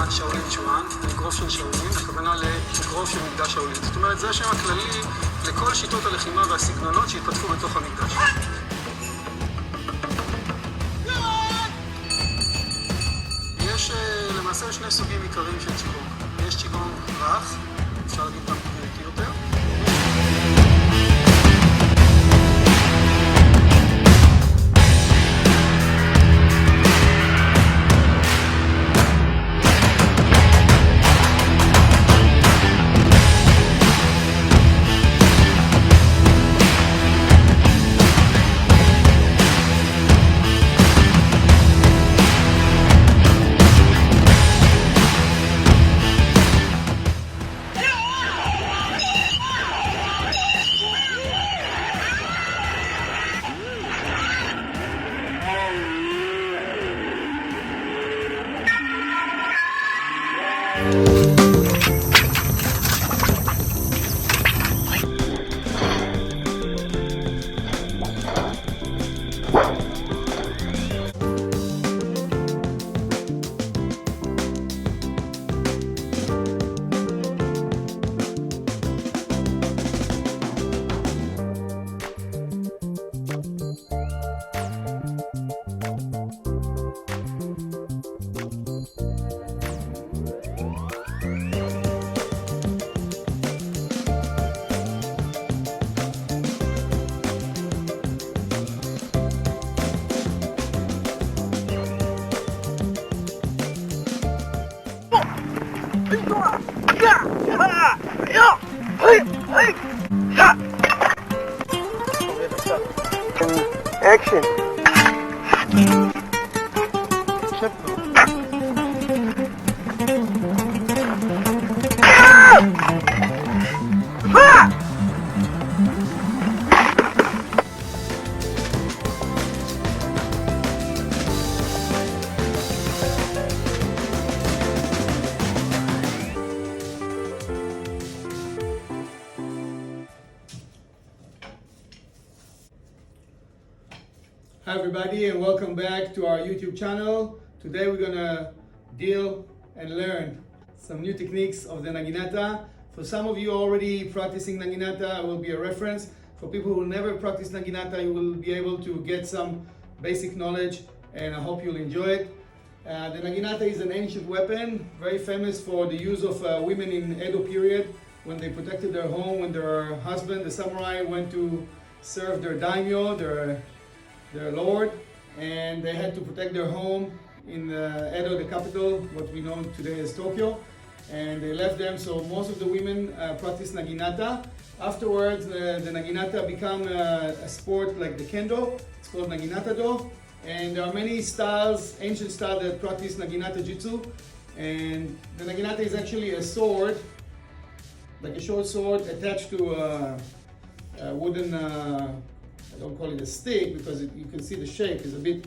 שאולין שוואן, אגרוף של שאולין, הכוונה לאגרוף של מקדש שאולין. זאת אומרת, זה השם הכללי לכל שיטות הלחימה והסגנונות שהתפתחו בתוך המקדש. יש למעשה שני סוגים עיקריים של צ'יגונג. יש צ'יגונג רך, אפשר להגיד גם בריאותי יותר. Action. Hi everybody, and welcome back to our YouTube channel. Today we're gonna deal and learn some new techniques of the Naginata. For some of you already practicing Naginata, it will be a reference. For people who never practice Naginata, you will be able to get some basic knowledge, and I hope you'll enjoy it. The Naginata is an ancient weapon, very famous for the use of women in Edo period, when they protected their home, when their husband, the samurai, went to serve their daimyo, their lord, and they had to protect their home in Edo, the capital, what we know today as Tokyo, and they left them, so most of the women practice Naginata. Afterwards, the Naginata become a sport like the kendo. It's called Naginata-do, and there are many styles, ancient styles that practice Naginata Jitsu, and the Naginata is actually a sword, like a short sword attached to a wooden I don't call it a stick because you can see the shape is a bit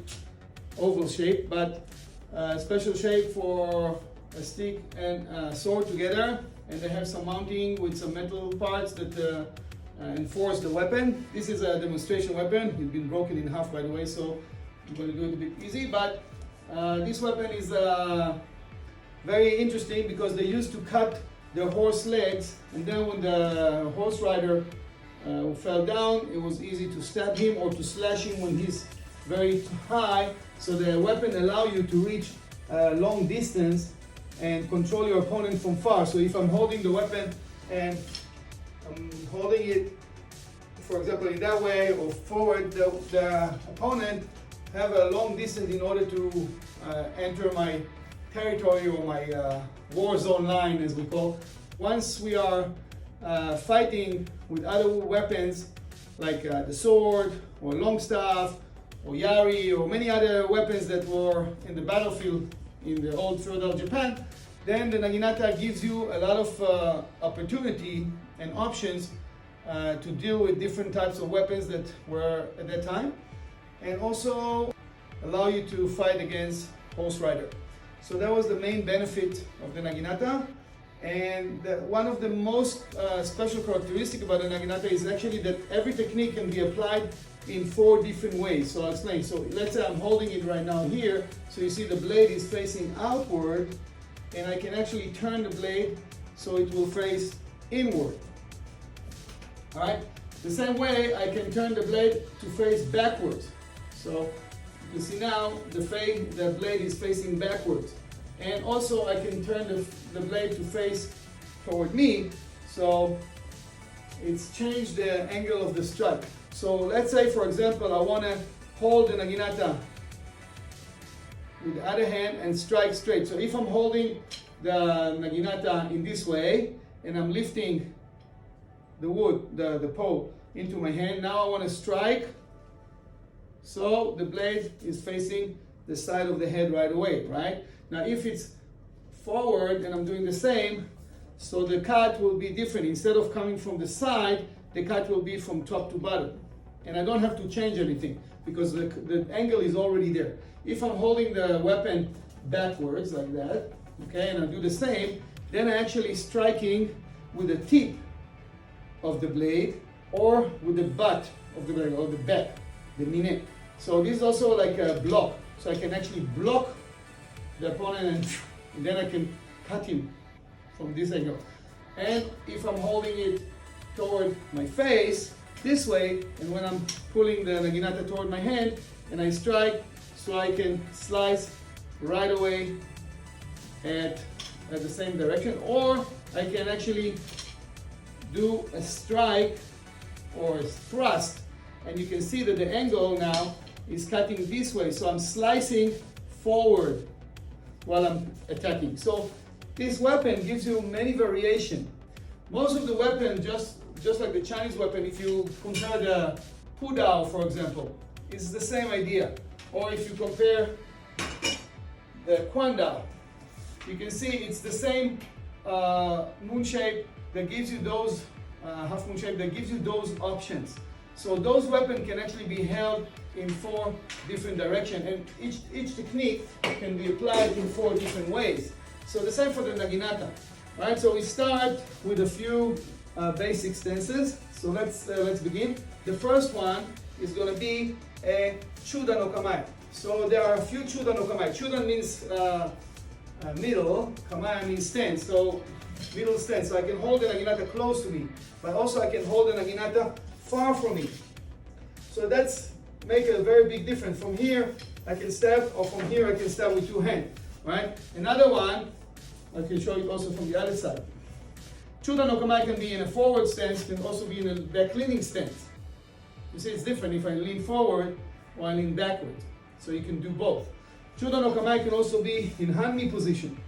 oval shape, but a special shape for a stick and a sword together, and they have some mounting with some metal parts that enforce the weapon. This is a demonstration weapon. It's been broken in half, by the way, so I'm going to do it a bit easy, but this weapon is very interesting because they used to cut their horse legs, and then when the horse rider fell down, it was easy to stab him or to slash him when he's very high. So the weapon allows you to reach a long distance and control your opponent from far. So if I'm holding the weapon and I'm holding it, for example, in that way or forward, the opponent have a long distance in order to enter my territory or my war zone line, as we call. Once we are fighting with other weapons, like the sword or long staff or yari or many other weapons that were in the battlefield in the old feudal Japan, then the naginata gives you a lot of opportunity and options to deal with different types of weapons that were at that time, and also allow you to fight against horse rider. So that was the main benefit of the naginata. And one of the most special characteristic about the naginata is actually that every technique can be applied in 4 different ways. So I'll explain. So let's say I'm holding it right now here. So you see the blade is facing outward, and I can actually turn the blade so it will face inward. All right. The same way I can turn the blade to face backwards. So you can see now the blade is facing backwards. And also I can turn the blade to face toward me. So it's changed the angle of the strike. So let's say, for example, I want to hold the naginata with the other hand and strike straight. So if I'm holding the naginata in this way and I'm lifting the wood, the pole into my hand, now I want to strike. So the blade is facing the side of the head right away, right? Now if it's forward and I'm doing the same, so the cut will be different. Instead of coming from the side, the cut will be from top to bottom. And I don't have to change anything because the angle is already there. If I'm holding the weapon backwards like that, okay, and I do the same, then I'm actually striking with the tip of the blade or with the butt of the blade or the back, the minute. So this is also like a block. So I can actually block the opponent and then I can cut him from this angle. And if I'm holding it toward my face this way, and when I'm pulling the naginata toward my hand and I strike, so I can slice right away at the same direction, or I can actually do a strike or a thrust, and you can see that the angle now is cutting this way, so I'm slicing forward while I'm attacking. So this weapon gives you many variation. Most of the weapon, just like the Chinese weapon, if you compare the Pudao, for example, it's the same idea. Or if you compare the Quandao, you can see it's the same moon shape that gives you those, half moon shape that gives you those options. So those weapons can actually be held in 4 different directions, and each technique can be applied in 4 different ways. So the same for the naginata, right? So we start with a few basic stances. So let's begin. The first one is going to be a chuda no kamae. So there are a few chuda no kamae. Chuda means middle, kamae means stance. So middle stance. So I can hold the naginata close to me, but also I can hold the naginata far from me. So that's make a very big difference. From here I can stab, or from here I can stab with 2 hands, right? Another one, I can show you also from the other side. Chuda no kamae can be in a forward stance, can also be in a back leaning stance. You see it's different if I lean forward or I lean backwards. So you can do both. Chuda no kamae can also be in hanmi position,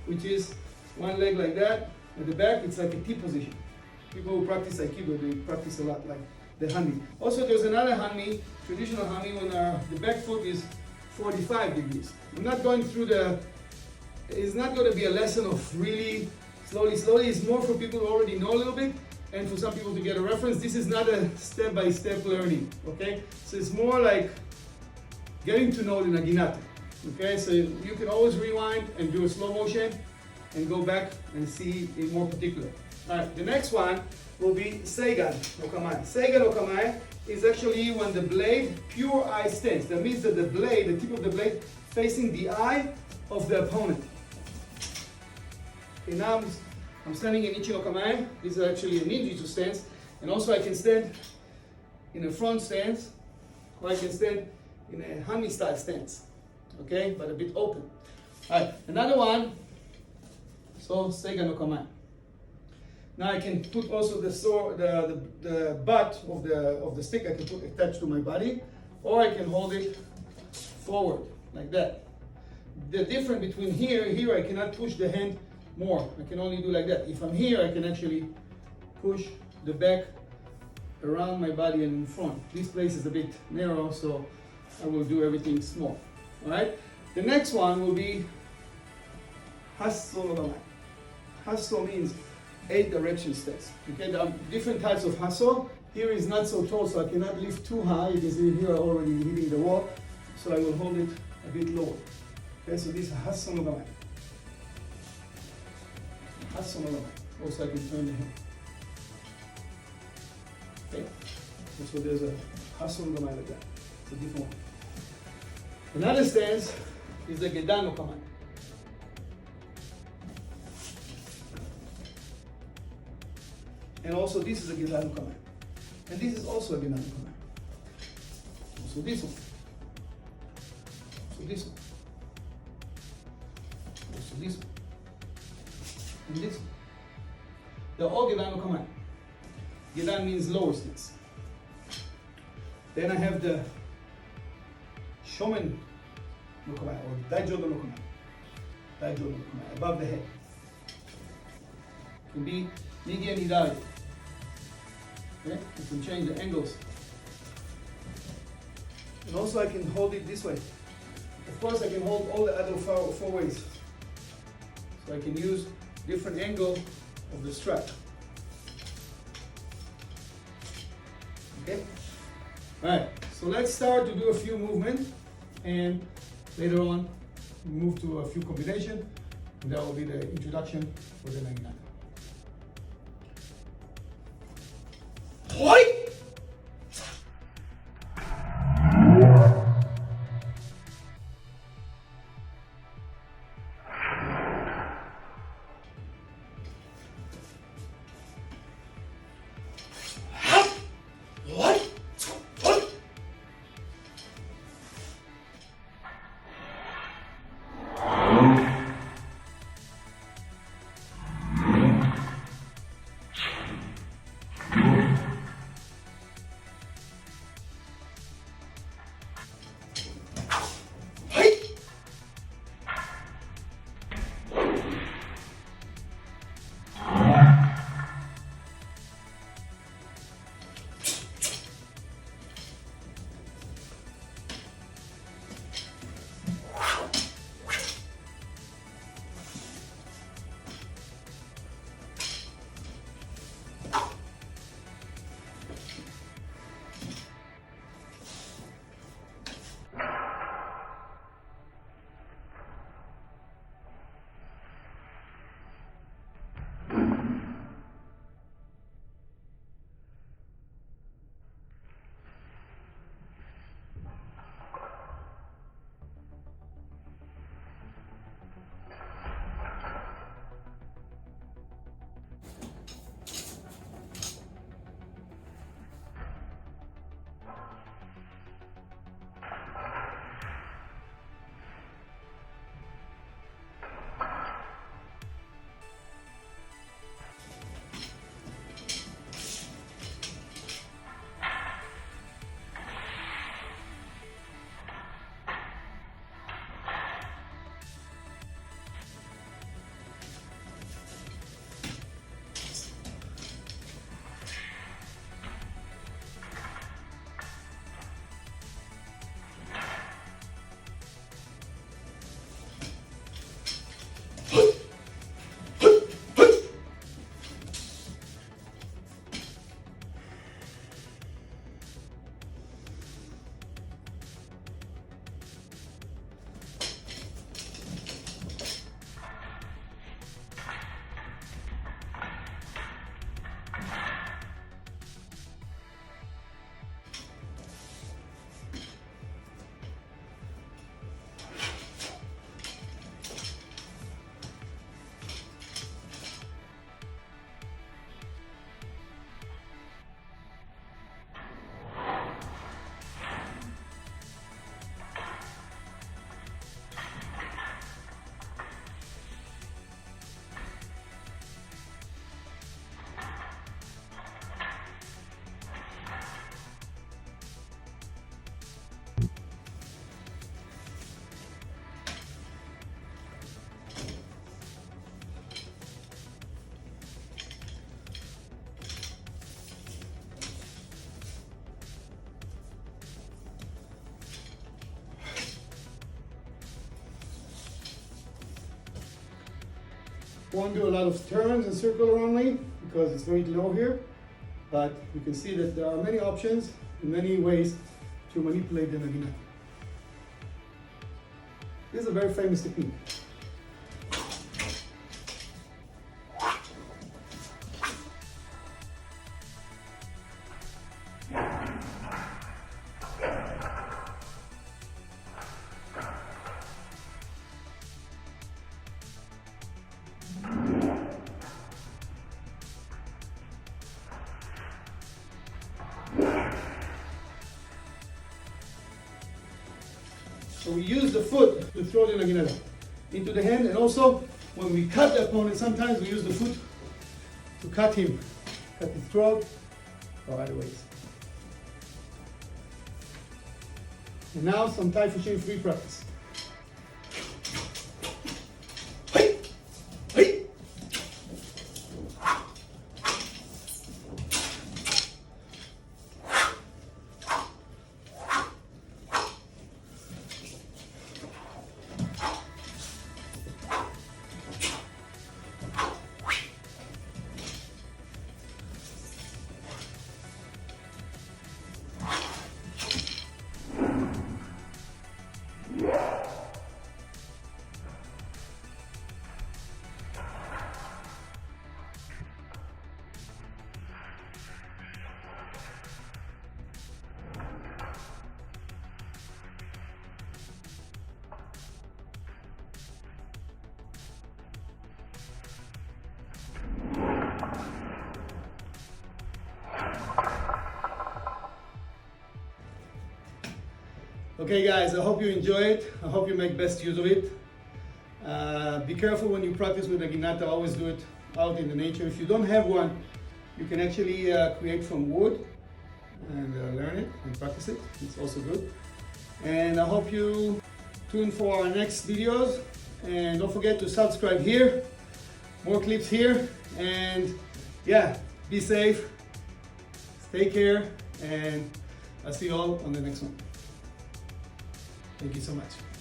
which is one leg like that. At the back it's like a T position. People who practice Aikido, they practice a lot like the hanmi. Also there's another hanmi, traditional hanmi, when the back foot is 45 degrees. I'm not going through it's not going to be a lesson of really slowly. It's more for people who already know a little bit, and for some people to get a reference. This is not a step-by-step learning, okay? So it's more like getting to know the naginata, okay? So you can always rewind and do a slow motion and go back and see in more particular. All right, the next one will be seigan no kamae. Seigan no kamae is actually when the blade pure eye stance. That means that the tip of the blade facing the eye of the opponent. Okay, now I'm standing in Ichi no kamae. This is actually a ninjutsu stance, and also I can stand in a front stance, or I can stand in a hanmi style stance, okay, but a bit open. All right, another one. So seigan no kamae. Now I can put also the sword, the butt of the stick. I can put attached to my body, or I can hold it forward like that. The difference between here I cannot push the hand more. I can only do like that. If I'm here, I can actually push the back around my body and in front. This place is a bit narrow, so I will do everything small. All right? The next one will be Hasso no Gamai. Hasso means 8 direction steps. Okay, there are different types of Hasso. Here is not so tall, so I cannot lift too high. You can see here already hitting the wall, so I will hold it a bit lower. Okay, so this is Hasso no Gamai. Hasso no Gamai. Also, I can turn the head. Okay, so there's a Hasso no Gamai like that. It's a different one. Another stance is the Gedan no Gamai. And also this is a Gedan no Gamai. And this is also a Gedan no Gamai. Also this one. Also this one. Also this one. And this one. They're all Gedan no Gamai. Gedan means lower stance. Then I have the Shomen no Gamai or Daijodo no Gamai. Daijodo no Gamai, above the head. It can be Nigi and Hidari. Okay? You can change the angles. And also I can hold it this way. Of course I can hold all the other four ways. So I can use different angle of the strap. Okay? Alright, so let's start to do a few movements and later on move to a few combinations, and that will be the introduction for the Naginata. Hoi! Won't do a lot of turns and circle around me because it's very low here, but you can see that there are many options and many ways to manipulate the naginata. This is a very famous technique. So we use the foot to throw the naginata into the hand, and also when we cut the opponent, sometimes we use the foot to cut him, cut his throat, or other ways. And now some Taifushin free practice. Hey! Hey! Okay guys, I hope you enjoy it. I hope you make best use of it. Be careful when you practice with Naginata, always do it out in the nature. If you don't have one, you can actually create from wood and learn it and practice it. It's also good. And I hope you tune for our next videos. And don't forget to subscribe here. More clips here. And yeah, be safe, take care, and I'll see you all on the next one. Thank you so much.